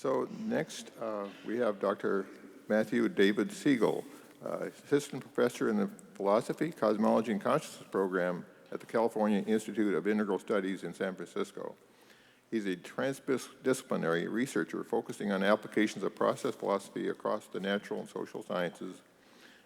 So next, we have Dr. Matthew David Segall, Assistant Professor in the Philosophy, Cosmology, and Consciousness program at the California Institute of Integral Studies in San Francisco. He's a transdisciplinary researcher focusing on applications of process philosophy across the natural and social sciences.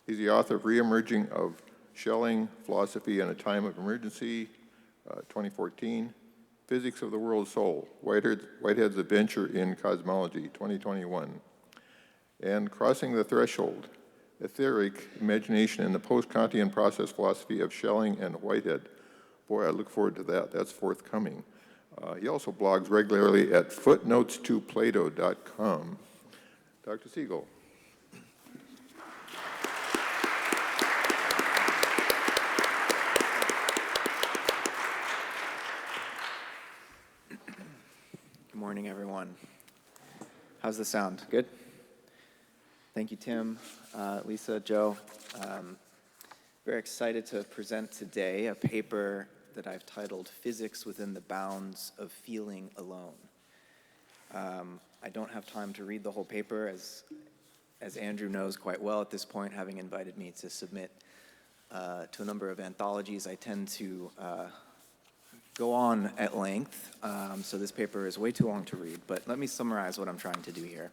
He's the author of Re-Emerging of Schelling, Philosophy in a Time of Emergency, 2014, Physics of the World Soul, Whitehead's Adventure in Cosmology, 2021, and Crossing the Threshold, Etheric Imagination in the Post-Kantian Process Philosophy of Schelling and Whitehead. Boy, I look forward to that. That's forthcoming. He also blogs regularly at footnotes2plato.com. Dr. Segall. Good morning, everyone. How's the sound? Good? Thank you, Tim, Lisa, Joe. Very excited to present today a paper that I've titled Physics Within the Bounds of Feeling Alone. I don't have time to read the whole paper, as Andrew knows quite well at this point, having invited me to submit to a number of anthologies. I tend to go on at length, so this paper is way too long to read, but let me summarize what I'm trying to do here.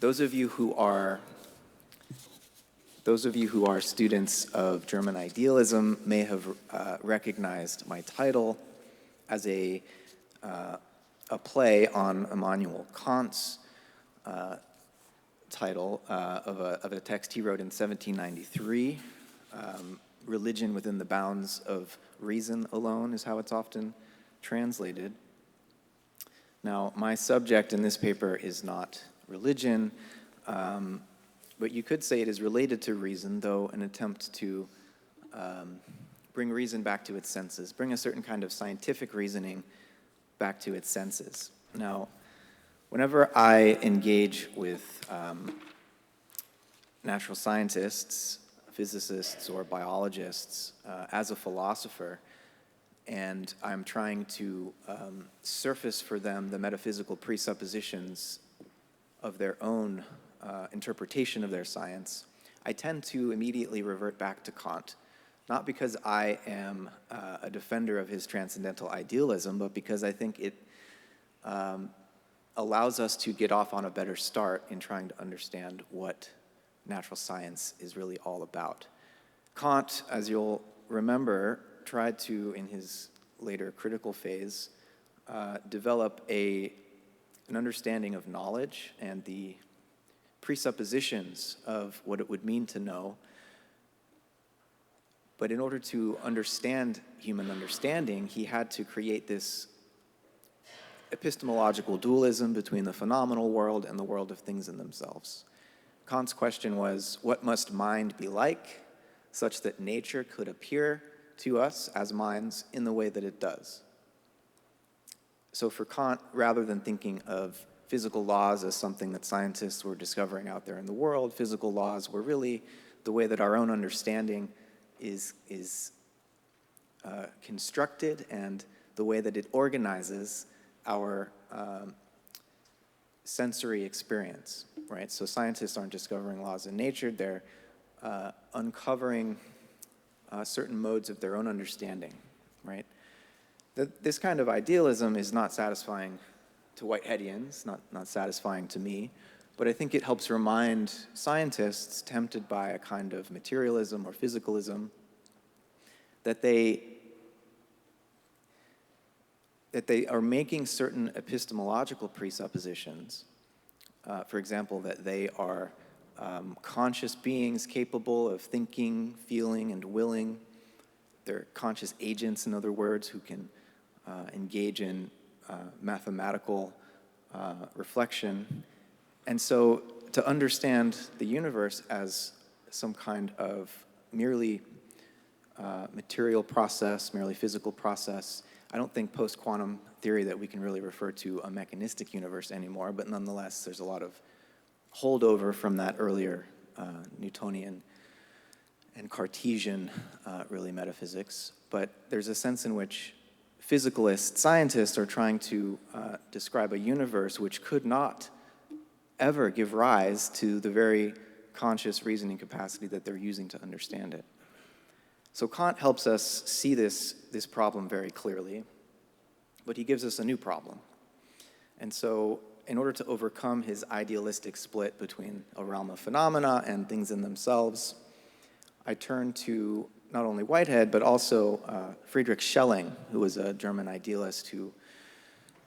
Those of you who are students of German idealism may have recognized my title as a play on Immanuel Kant's title of a text he wrote in 1793. Religion within the bounds of reason alone is how it's often translated. Now, my subject in this paper is not religion, but you could say it is related to reason, though an attempt to bring reason back to its senses, bring a certain kind of scientific reasoning back to its senses. Now, whenever I engage with natural scientists, physicists, or biologists as a philosopher, and I'm trying to surface for them the metaphysical presuppositions of their own interpretation of their science, I tend to immediately revert back to Kant, not because I am a defender of his transcendental idealism, but because I think it allows us to get off on a better start in trying to understand what natural science is really all about. Kant, as you'll remember, tried to, in his later critical phase, develop an understanding of knowledge and the presuppositions of what it would mean to know. But in order to understand human understanding, he had to create this epistemological dualism between the phenomenal world and the world of things in themselves. Kant's question was, what must mind be like such that nature could appear to us as minds in the way that it does? So for Kant, rather than thinking of physical laws as something that scientists were discovering out there in the world, physical laws were really the way that our own understanding is constructed and the way that it organizes our sensory experience, right? So scientists aren't discovering laws in nature, they're uncovering certain modes of their own understanding, right? This kind of idealism is not satisfying to Whiteheadians, not satisfying to me, but I think it helps remind scientists tempted by a kind of materialism or physicalism that they are making certain epistemological presuppositions, for example, that they are conscious beings capable of thinking, feeling, and willing. They're conscious agents, in other words, who can engage in mathematical reflection. And so to understand the universe as some kind of merely material process, merely physical process, I don't think post-quantum theory that we can really refer to a mechanistic universe anymore, but nonetheless, there's a lot of holdover from that earlier Newtonian and Cartesian, really, metaphysics. But there's a sense in which physicalist scientists are trying to describe a universe which could not ever give rise to the very conscious reasoning capacity that they're using to understand it. So Kant helps us see this problem very clearly, but he gives us a new problem. And so in order to overcome his idealistic split between a realm of phenomena and things in themselves, I turn to not only Whitehead, but also Friedrich Schelling, who was a German idealist who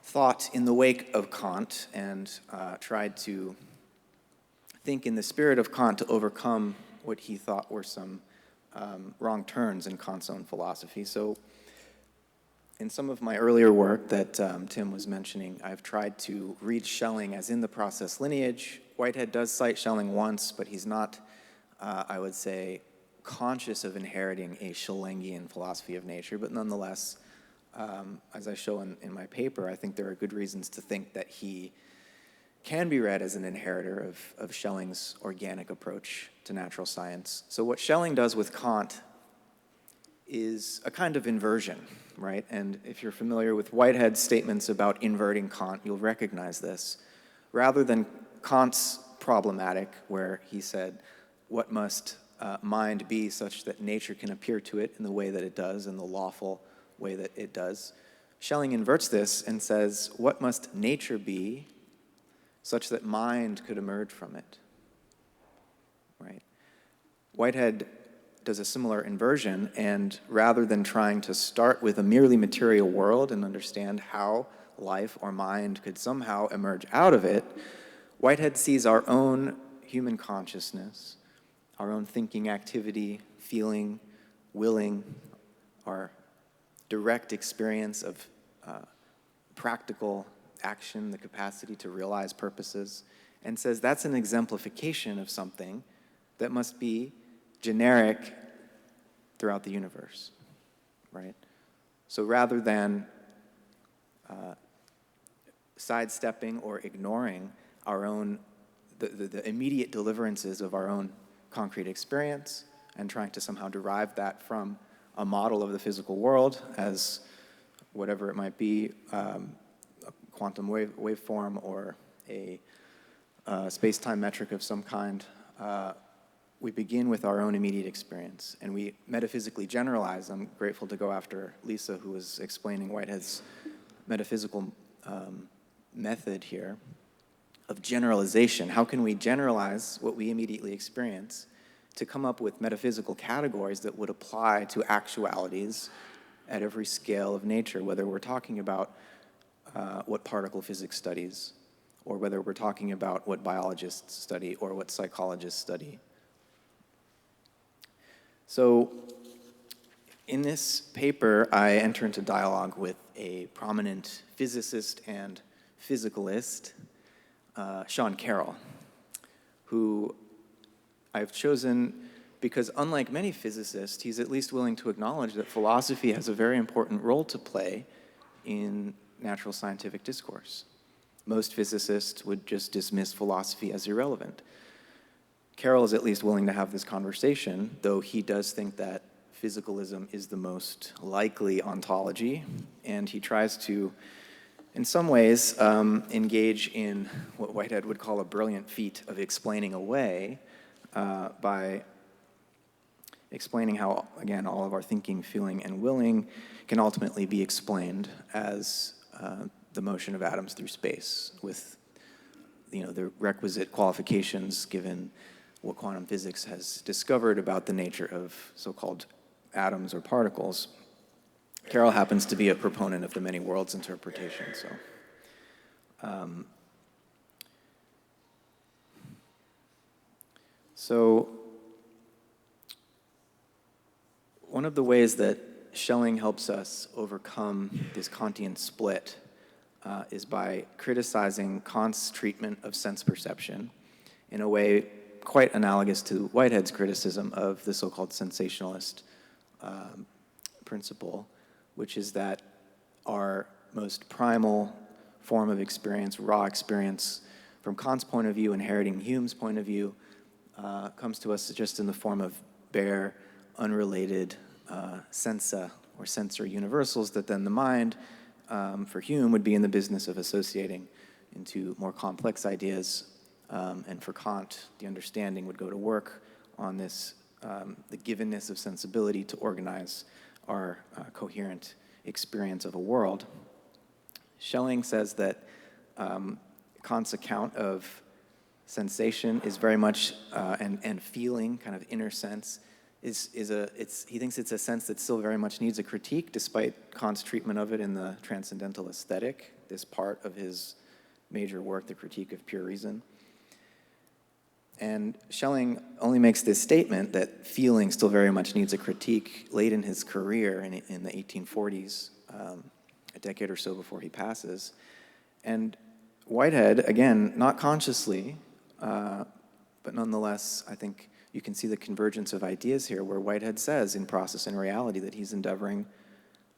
thought in the wake of Kant and tried to think in the spirit of Kant to overcome what he thought were some wrong turns in Kant's own philosophy. So in some of my earlier work that Tim was mentioning, I've tried to read Schelling as in the process lineage. Whitehead does cite Schelling once, but he's not, I would say, conscious of inheriting a Schellingian philosophy of nature, but nonetheless, as I show in my paper, I think there are good reasons to think that he can be read as an inheritor of Schelling's organic approach to natural science. So what Schelling does with Kant is a kind of inversion, right? And if you're familiar with Whitehead's statements about inverting Kant, you'll recognize this. Rather than Kant's problematic, where he said, what must mind be such that nature can appear to it in the way that it does, in the lawful way that it does, Schelling inverts this and says, what must nature be such that mind could emerge from it, right? Whitehead does a similar inversion, and rather than trying to start with a merely material world and understand how life or mind could somehow emerge out of it, Whitehead sees our own human consciousness, our own thinking activity, feeling, willing, our direct experience of practical action, the capacity to realize purposes, and says that's an exemplification of something that must be generic throughout the universe, right? So rather than sidestepping or ignoring our own, the immediate deliverances of our own concrete experience and trying to somehow derive that from a model of the physical world as whatever it might be, a quantum waveform or a space-time metric of some kind, we begin with our own immediate experience, and we metaphysically generalize. I'm grateful to go after Lisa, who was explaining Whitehead's metaphysical method here of generalization. How can we generalize what we immediately experience to come up with metaphysical categories that would apply to actualities at every scale of nature, whether we're talking about what particle physics studies, or whether we're talking about what biologists study or what psychologists study. So in this paper, I enter into dialogue with a prominent physicist and physicalist, Sean Carroll, who I've chosen because unlike many physicists, he's at least willing to acknowledge that philosophy has a very important role to play in natural scientific discourse. Most physicists would just dismiss philosophy as irrelevant. Carroll is at least willing to have this conversation, though he does think that physicalism is the most likely ontology, and he tries to, in some ways, engage in what Whitehead would call a brilliant feat of explaining away by explaining how, again, all of our thinking, feeling, and willing can ultimately be explained as the motion of atoms through space with, the requisite qualifications given what quantum physics has discovered about the nature of so-called atoms or particles. Carroll happens to be a proponent of the many worlds interpretation, so one of the ways that Schelling helps us overcome this Kantian split is by criticizing Kant's treatment of sense perception in a way quite analogous to Whitehead's criticism of the so-called sensationalist principle, which is that our most primal form of experience, raw experience, from Kant's point of view, inheriting Hume's point of view, comes to us just in the form of bare, unrelated sensa or sensory universals that then the mind, for Hume, would be in the business of associating into more complex ideas. And for Kant, the understanding would go to work on this, the givenness of sensibility to organize our coherent experience of a world. Schelling says that Kant's account of sensation is very much, and feeling, kind of inner sense, he thinks it's a sense that still very much needs a critique, despite Kant's treatment of it in the Transcendental Aesthetic, this part of his major work, The Critique of Pure Reason. And Schelling only makes this statement that feeling still very much needs a critique late in his career in the 1840s, a decade or so before he passes. And Whitehead, again, not consciously, but nonetheless, I think you can see the convergence of ideas here, where Whitehead says in Process and Reality that he's endeavoring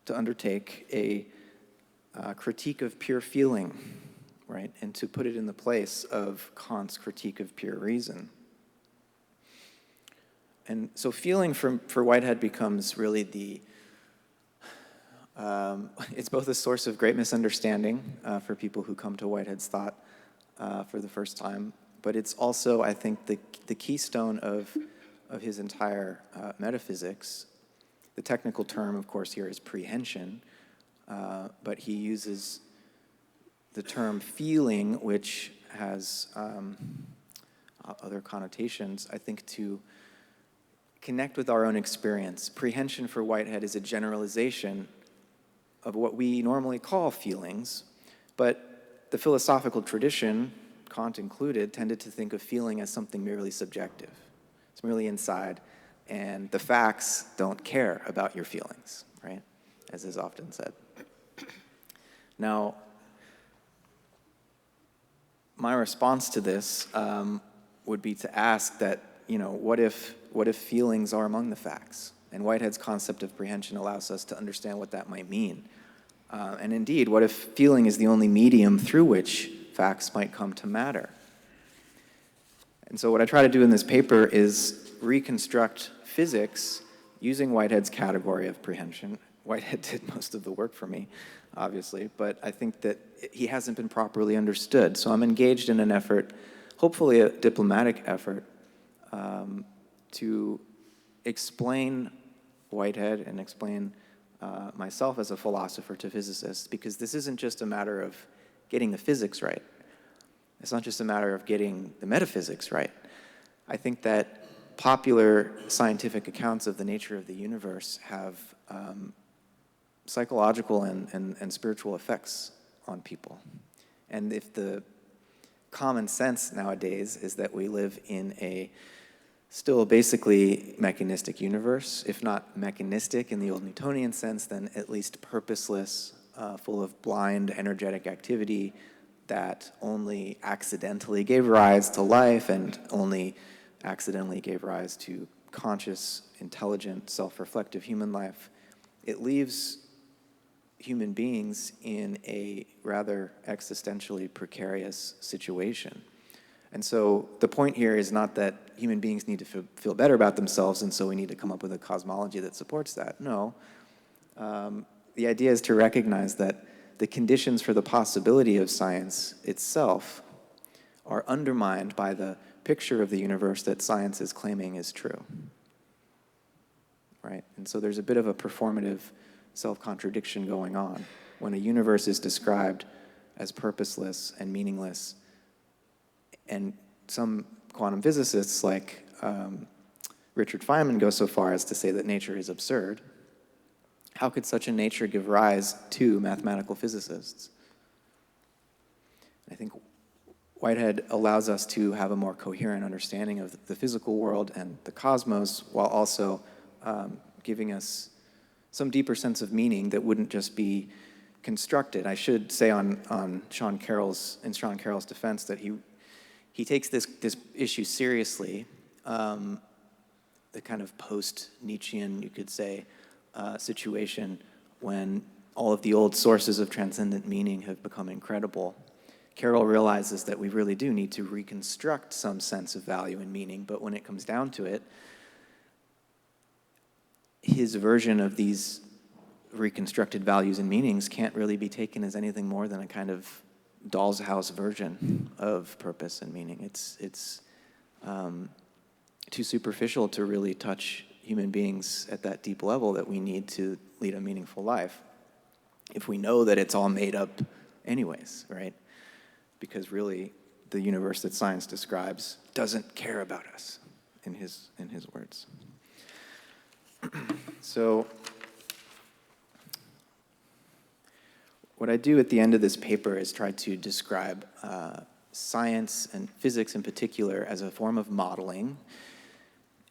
to undertake a critique of pure feeling, right, and to put it in the place of Kant's critique of pure reason. And so feeling for Whitehead becomes really it's both a source of great misunderstanding for people who come to Whitehead's thought for the first time, but it's also, I think, the keystone of his entire metaphysics. The technical term, of course, here is prehension, but he uses the term feeling, which has other connotations, I think, to connect with our own experience. Prehension for Whitehead is a generalization of what we normally call feelings, but the philosophical tradition, Kant included, tended to think of feeling as something merely subjective. It's merely inside, and the facts don't care about your feelings, right? As is often said. Now, my response to this would be to ask that, what if feelings are among the facts? And Whitehead's concept of prehension allows us to understand what that might mean. And indeed, what if feeling is the only medium through which facts might come to matter? And so what I try to do in this paper is reconstruct physics using Whitehead's category of prehension. Whitehead did most of the work for me, obviously, but I think that he hasn't been properly understood. So I'm engaged in an effort, hopefully a diplomatic effort, to explain Whitehead and explain myself as a philosopher to physicists, because this isn't just a matter of getting the physics right. It's not just a matter of getting the metaphysics right. I think that popular scientific accounts of the nature of the universe have psychological and spiritual effects on people. And if the common sense nowadays is that we live in a still basically mechanistic universe, if not mechanistic in the old Newtonian sense, then at least purposeless, full of blind energetic activity that only accidentally gave rise to life and only accidentally gave rise to conscious, intelligent, self-reflective human life, it leaves human beings in a rather existentially precarious situation. And so the point here is not that human beings need to feel better about themselves, and so we need to come up with a cosmology that supports that. No. The idea is to recognize that the conditions for the possibility of science itself are undermined by the picture of the universe that science is claiming is true. Right? And so there's a bit of a performative self-contradiction going on when a universe is described as purposeless and meaningless. And some quantum physicists like Richard Feynman go so far as to say that nature is absurd. How could such a nature give rise to mathematical physicists? I think Whitehead allows us to have a more coherent understanding of the physical world and the cosmos, while also giving us some deeper sense of meaning that wouldn't just be constructed. I should say in Sean Carroll's defense that he takes this issue seriously, the kind of post-Nietzschean, you could say, situation when all of the old sources of transcendent meaning have become incredible. Carroll realizes that we really do need to reconstruct some sense of value and meaning, but when it comes down to it, his version of these reconstructed values and meanings can't really be taken as anything more than a kind of doll's house version of purpose and meaning. It's too superficial to really touch human beings at that deep level that we need to lead a meaningful life, if we know that it's all made up anyways, right? Because really, the universe that science describes doesn't care about us, in his words. So, what I do at the end of this paper is try to describe science and physics in particular as a form of modeling,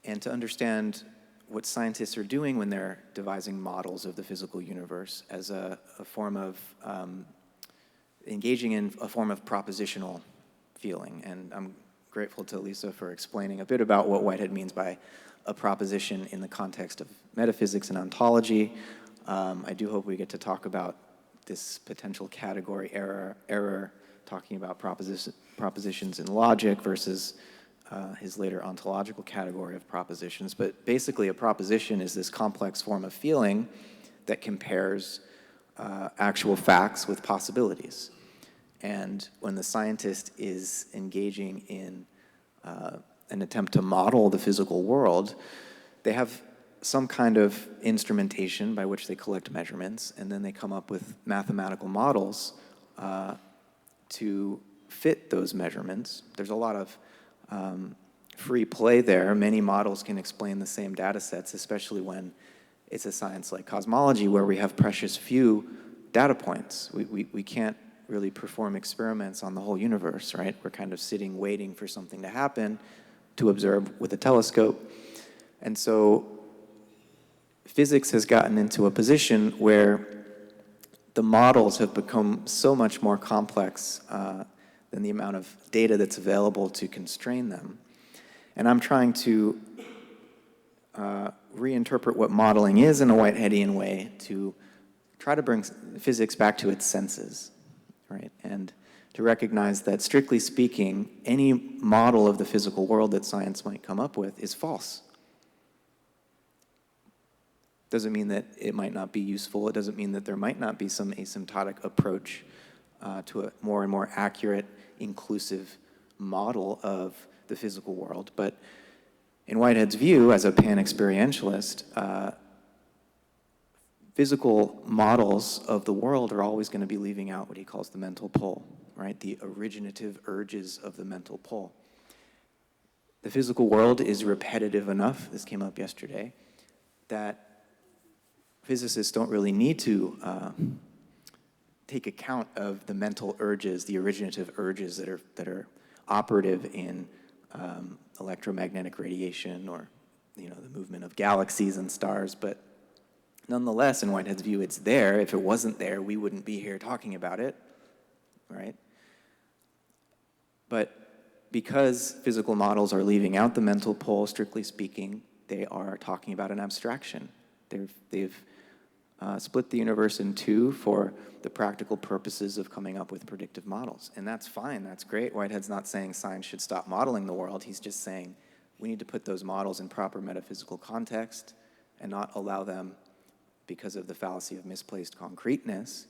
and to understand what scientists are doing when they're devising models of the physical universe as a form of engaging in a form of propositional feeling. And I'm grateful to Lisa for explaining a bit about what Whitehead means by a proposition in the context of metaphysics and ontology. I do hope we get to talk about this potential category error, talking about propositions in logic versus his later ontological category of propositions. But basically, a proposition is this complex form of feeling that compares actual facts with possibilities. And when the scientist is engaging in an attempt to model the physical world, they have some kind of instrumentation by which they collect measurements, and then they come up with mathematical models to fit those measurements. There's a lot of free play there. Many models can explain the same data sets, especially when it's a science like cosmology, where we have precious few data points. We can't really perform experiments on the whole universe, right? We're kind of sitting waiting for something to happen to observe with a telescope. And so physics has gotten into a position where the models have become so much more complex than the amount of data that's available to constrain them. And I'm trying to reinterpret what modeling is in a Whiteheadian way to try to bring physics back to its senses, right? And to recognize that, strictly speaking, any model of the physical world that science might come up with is false. Doesn't mean that it might not be useful. It doesn't mean that there might not be some asymptotic approach to a more and more accurate, inclusive model of the physical world. But in Whitehead's view, as a pan-experientialist, physical models of the world are always going to be leaving out what he calls the mental pole, right? The originative urges of the mental pole. The physical world is repetitive enough, this came up yesterday, that physicists don't really need to take account of the mental urges, the originative urges that are operative in electromagnetic radiation or the movement of galaxies and stars. But nonetheless, in Whitehead's view, it's there. If it wasn't there, we wouldn't be here talking about it, right? But because physical models are leaving out the mental pole, strictly speaking, they are talking about an abstraction. They've split the universe in two for the practical purposes of coming up with predictive models. And that's fine, that's great. Whitehead's not saying science should stop modeling the world. He's just saying we need to put those models in proper metaphysical context and not allow them, because of the fallacy of misplaced concreteness,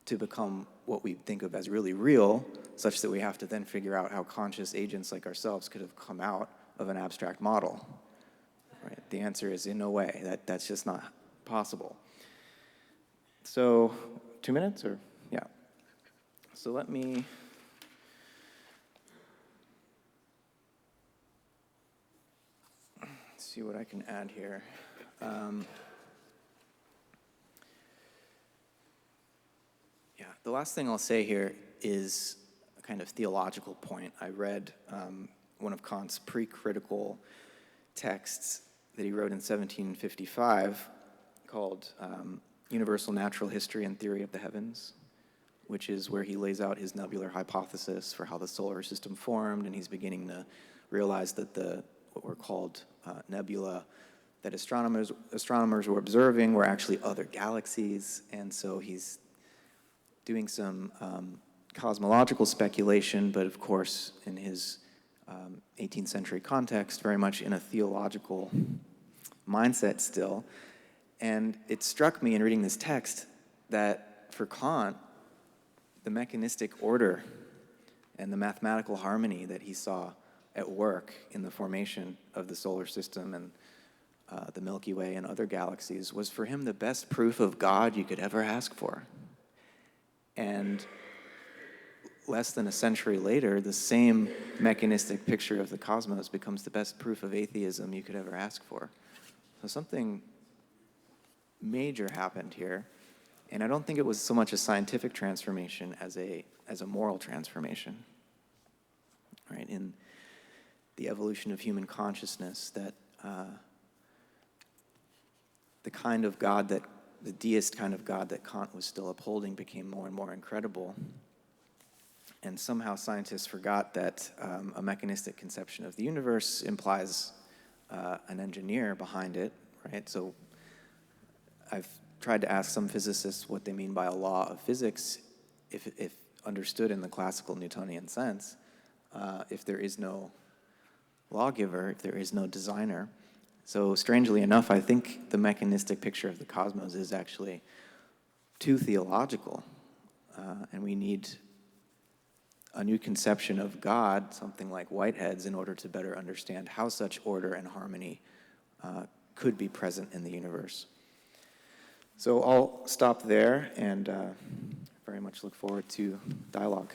to become what we think of as really real, such that we have to then figure out how conscious agents like ourselves could have come out of an abstract model. Right? The answer is in no way. That's just not possible. So, 2 minutes, or? Yeah. So let me see what I can add here. The last thing I'll say here is a kind of theological point. I read one of Kant's pre-critical texts that he wrote in 1755 called Universal Natural History and Theory of the Heavens, which is where he lays out his nebular hypothesis for how the solar system formed, and he's beginning to realize that what were called nebula that astronomers were observing were actually other galaxies. And so he's doing some cosmological speculation, but of course in his 18th century context, very much in a theological mindset still. And it struck me in reading this text that for Kant, the mechanistic order and the mathematical harmony that he saw at work in the formation of the solar system and the Milky Way and other galaxies was for him the best proof of God you could ever ask for. And less than a century later, the same mechanistic picture of the cosmos becomes the best proof of atheism you could ever ask for. So something major happened here, and I don't think it was so much a scientific transformation as a moral transformation, right? In the evolution of human consciousness, that the kind of God that, the deist kind of God that Kant was still upholding became more and more incredible. And somehow scientists forgot that a mechanistic conception of the universe implies an engineer behind it, right? So I've tried to ask some physicists what they mean by a law of physics, if understood in the classical Newtonian sense. If there is no lawgiver, if there is no designer. So strangely enough, I think the mechanistic picture of the cosmos is actually too theological, and we need a new conception of God, something like Whitehead's, in order to better understand how such order and harmony could be present in the universe. So I'll stop there and very much look forward to dialogue.